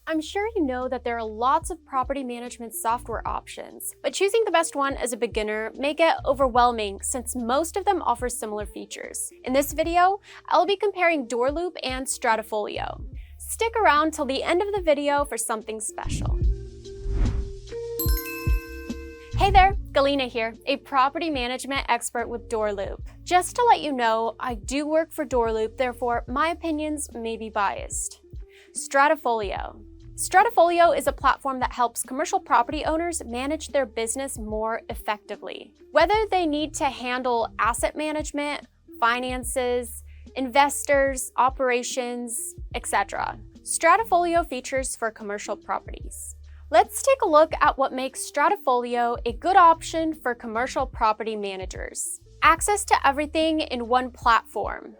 I'm sure you know that there are lots of property management software options, but choosing the best one as a beginner may get overwhelming since most of them offer similar features. In this video, I'll be comparing DoorLoop and STRATAFOLIO. Stick around till the end of the video for something special. Hey there, Galina here, a property management expert with DoorLoop. Just to let you know, I do work for DoorLoop, therefore my opinions may be biased. STRATAFOLIO. STRATAFOLIO is a platform that helps commercial property owners manage their business more effectively. Whether they need to handle asset management, finances, investors, operations, etc. STRATAFOLIO features for commercial properties. Let's take a look at what makes STRATAFOLIO a good option for commercial property managers. Access to everything in one platform.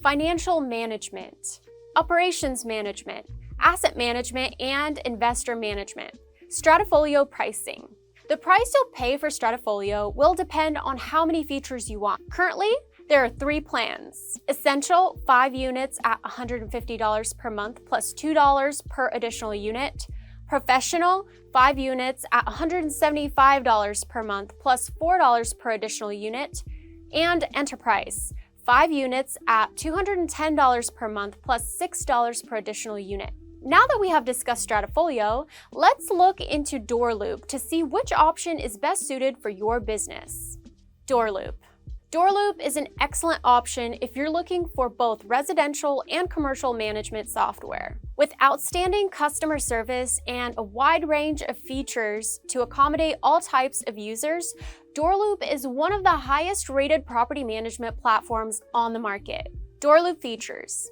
Financial management, operations management, asset management, and investor management. STRATAFOLIO pricing. The price you'll pay for STRATAFOLIO will depend on how many features you want. Currently, there are 3 plans. Essential, 5 units at $150 per month plus $2 per additional unit. Professional, 5 units at $175 per month plus $4 per additional unit. And Enterprise, 5 units at $210 per month plus $6 per additional unit. Now that we have discussed STRATAFOLIO, let's look into DoorLoop to see which option is best suited for your business. DoorLoop. DoorLoop is an excellent option if you're looking for both residential and commercial management software. With outstanding customer service and a wide range of features to accommodate all types of users, DoorLoop is one of the highest rated property management platforms on the market. DoorLoop features.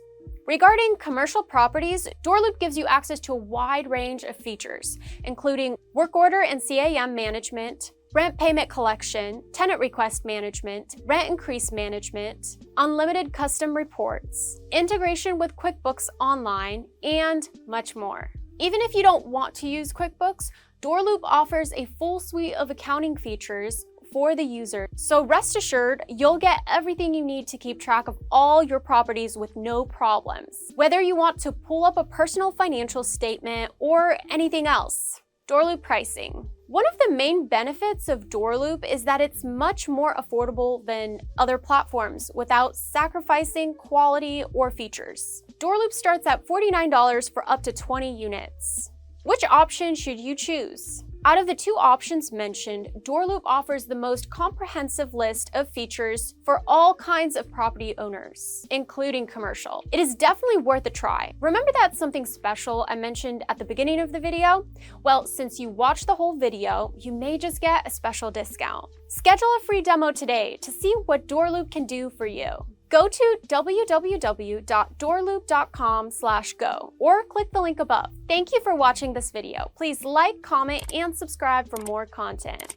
Regarding commercial properties, DoorLoop gives you access to a wide range of features, including work order and CAM management, rent payment collection, tenant request management, rent increase management, unlimited custom reports, integration with QuickBooks Online, and much more. Even if you don't want to use QuickBooks, DoorLoop offers a full suite of accounting features for the user, so rest assured you'll get everything you need to keep track of all your properties with no problems. Whether you want to pull up a personal financial statement or anything else. DoorLoop pricing. One of the main benefits of DoorLoop is that it's much more affordable than other platforms without sacrificing quality or features. DoorLoop starts at $49 for up to 20 units. Which option should you choose? Out of the 2 options mentioned, DoorLoop offers the most comprehensive list of features for all kinds of property owners, including commercial. It is definitely worth a try. Remember that something special I mentioned at the beginning of the video? Well, since you watched the whole video, you may just get a special discount. Schedule a free demo today to see what DoorLoop can do for you. Go to www.doorloop.com/go or click the link above. Thank you for watching this video. Please like, comment, and subscribe for more content.